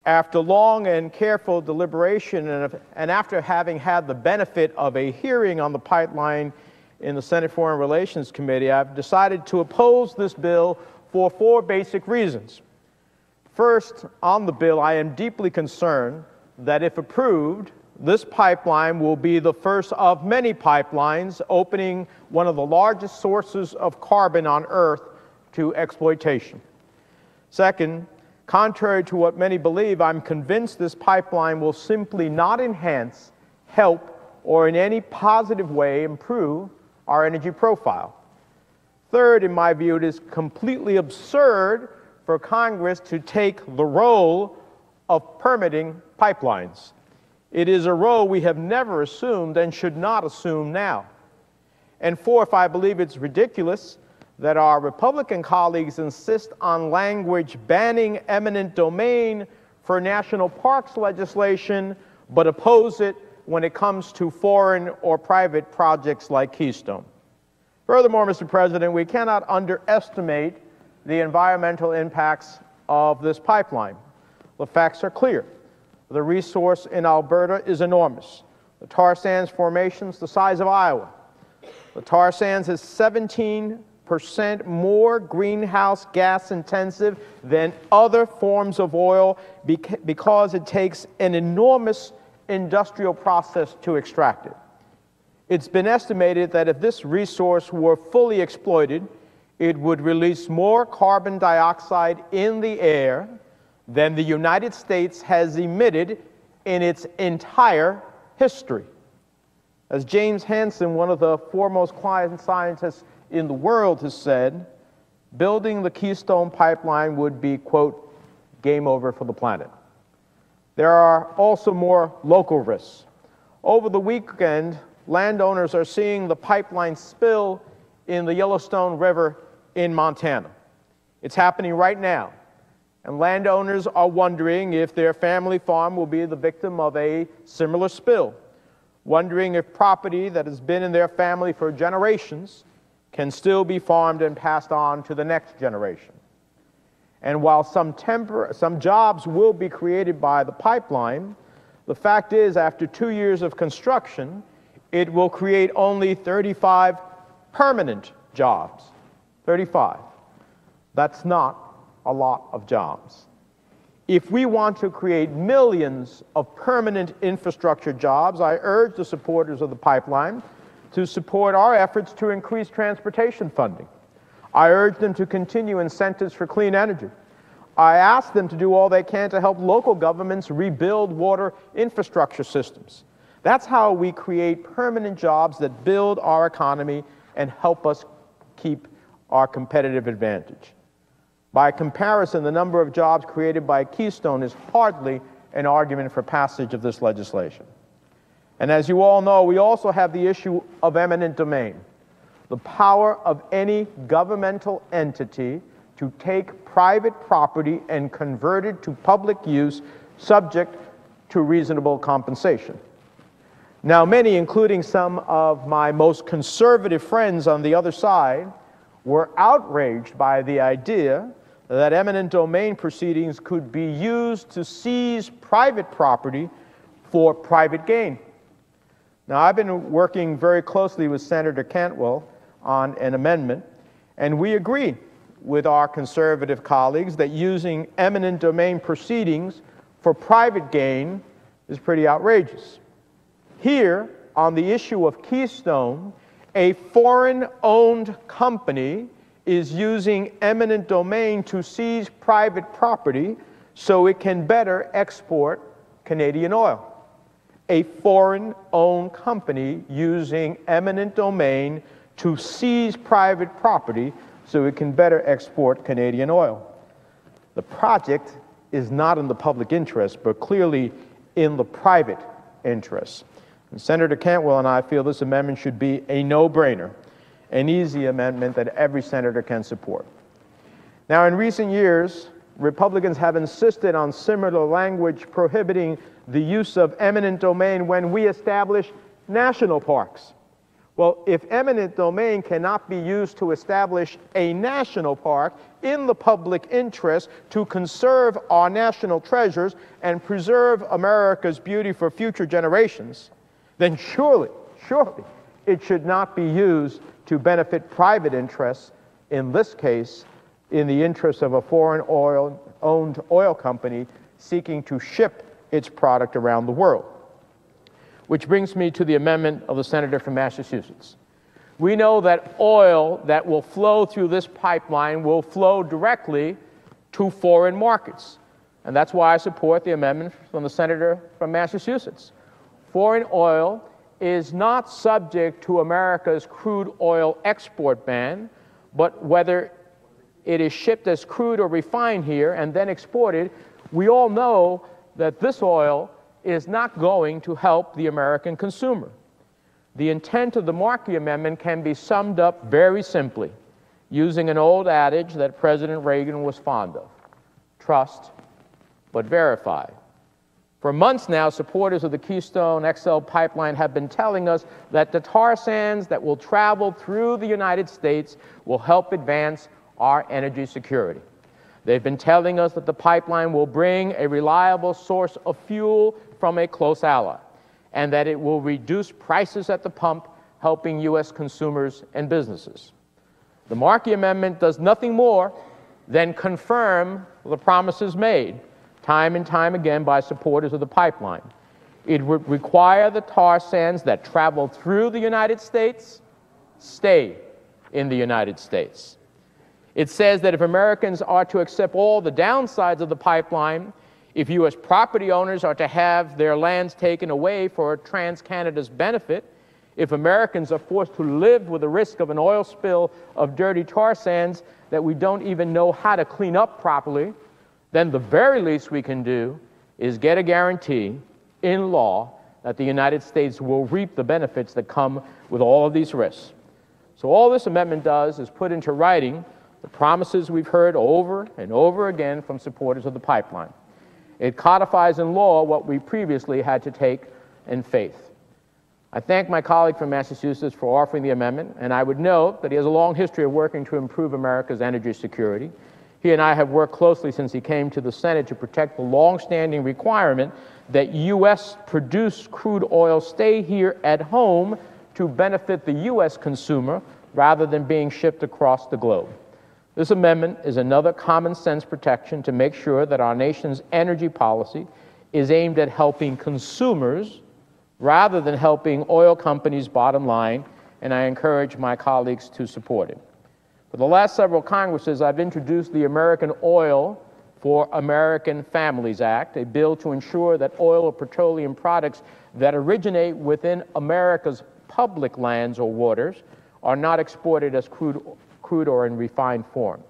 After long and careful deliberation and after having had the benefit of a hearing on the pipeline in the Senate Foreign Relations Committee, I've decided to oppose this bill for 4 basic reasons. First, on the bill, I am deeply concerned that if approved, this pipeline will be the first of many pipelines opening one of the largest sources of carbon on Earth to exploitation. Second, contrary to what many believe, I'm convinced this pipeline will simply not enhance, help, or in any positive way improve our energy profile. Third, in my view, it is completely absurd for Congress to take the role of permitting pipelines. It is a role we have never assumed and should not assume now. And fourth, I believe it's ridiculous that our Republican colleagues insist on language banning eminent domain for national parks legislation, but oppose it when it comes to foreign or private projects like Keystone. Furthermore, Mr. President, we cannot underestimate the environmental impacts of this pipeline. The facts are clear. The resource in Alberta is enormous. The tar sands formation's the size of Iowa. The tar sands is 17% more greenhouse gas intensive than other forms of oil because it takes an enormous industrial process to extract it. It's been estimated that if this resource were fully exploited, it would release more carbon dioxide in the air than the United States has emitted in its entire history. As James Hansen, one of the foremost climate scientists in the world, has said, building the Keystone pipeline would be, quote, game over for the planet. There are also more local risks. Over the weekend, landowners are seeing the pipeline spill in the Yellowstone River in Montana. It's happening right now. And landowners are wondering if their family farm will be the victim of a similar spill, wondering if property that has been in their family for generations can still be farmed and passed on to the next generation. And while some jobs will be created by the pipeline, the fact is, after 2 years of construction, it will create only 35 permanent jobs. 35. That's not a lot of jobs. If we want to create millions of permanent infrastructure jobs, I urge the supporters of the pipeline to support our efforts to increase transportation funding. I urge them to continue incentives for clean energy. I ask them to do all they can to help local governments rebuild water infrastructure systems. That's how we create permanent jobs that build our economy and help us keep our competitive advantage. By comparison, the number of jobs created by Keystone is hardly an argument for passage of this legislation. And as you all know, we also have the issue of eminent domain, the power of any governmental entity to take private property and convert it to public use subject to reasonable compensation. Now, many, including some of my most conservative friends on the other side, were outraged by the idea that eminent domain proceedings could be used to seize private property for private gain. Now, I've been working very closely with Senator Cantwell on an amendment, and we agree with our conservative colleagues that using eminent domain proceedings for private gain is pretty outrageous. Here, on the issue of Keystone, a foreign-owned company is using eminent domain to seize private property so it can better export Canadian oil. A foreign-owned company using eminent domain to seize private property so it can better export Canadian oil. The project is not in the public interest, but clearly in the private interest. And Senator Cantwell and I feel this amendment should be a no-brainer, an easy amendment that every senator can support. Now, in recent years, Republicans have insisted on similar language prohibiting the use of eminent domain when we establish national parks. Well, if eminent domain cannot be used to establish a national park in the public interest to conserve our national treasures and preserve America's beauty for future generations, then surely it should not be used to benefit private interests, in this case, in the interest of a foreign owned oil company seeking to ship its product around the world. Which brings me to the amendment of the senator from Massachusetts. We know that oil that will flow through this pipeline will flow directly to foreign markets. And that's why I support the amendment from the senator from Massachusetts. Foreign oil is not subject to America's crude oil export ban, but whether it is shipped as crude or refined here and then exported, we all know that this oil is not going to help the American consumer. The intent of the Markey Amendment can be summed up very simply, using an old adage that President Reagan was fond of: trust but verify. For months now, supporters of the Keystone XL pipeline have been telling us that the tar sands that will travel through the United States will help advance our energy security. They've been telling us that the pipeline will bring a reliable source of fuel from a close ally, and that it will reduce prices at the pump, helping U.S. consumers and businesses. The Markey Amendment does nothing more than confirm the promises made time and time again by supporters of the pipeline. It would require the tar sands that travel through the United States stay in the United States. It says that if Americans are to accept all the downsides of the pipeline, if U.S. property owners are to have their lands taken away for TransCanada's benefit, if Americans are forced to live with the risk of an oil spill of dirty tar sands that we don't even know how to clean up properly, then the very least we can do is get a guarantee in law that the United States will reap the benefits that come with all of these risks. So all this amendment does is put into writing the promises we've heard over and over again from supporters of the pipeline. It codifies in law what we previously had to take in faith. I thank my colleague from Massachusetts for offering the amendment, and I would note that he has a long history of working to improve America's energy security. He and I have worked closely since he came to the Senate to protect the long-standing requirement that U.S.-produced crude oil stay here at home to benefit the U.S. consumer rather than being shipped across the globe. This amendment is another common-sense protection to make sure that our nation's energy policy is aimed at helping consumers rather than helping oil companies' bottom line, and I encourage my colleagues to support it. For the last several Congresses, I've introduced the American Oil for American Families Act, a bill to ensure that oil or petroleum products that originate within America's public lands or waters are not exported as crude or in refined form.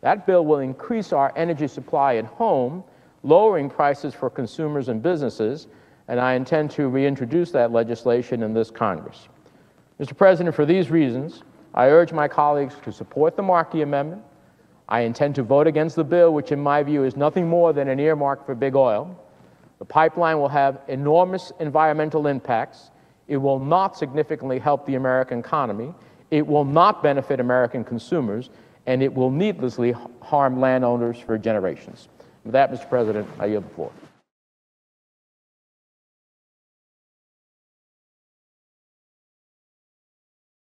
That bill will increase our energy supply at home, lowering prices for consumers and businesses, and I intend to reintroduce that legislation in this Congress. Mr. President, for these reasons, I urge my colleagues to support the Markey Amendment. I intend to vote against the bill, which in my view is nothing more than an earmark for big oil. The pipeline will have enormous environmental impacts. It will not significantly help the American economy. It will not benefit American consumers, and it will needlessly harm landowners for generations. With that, Mr. President, I yield the floor.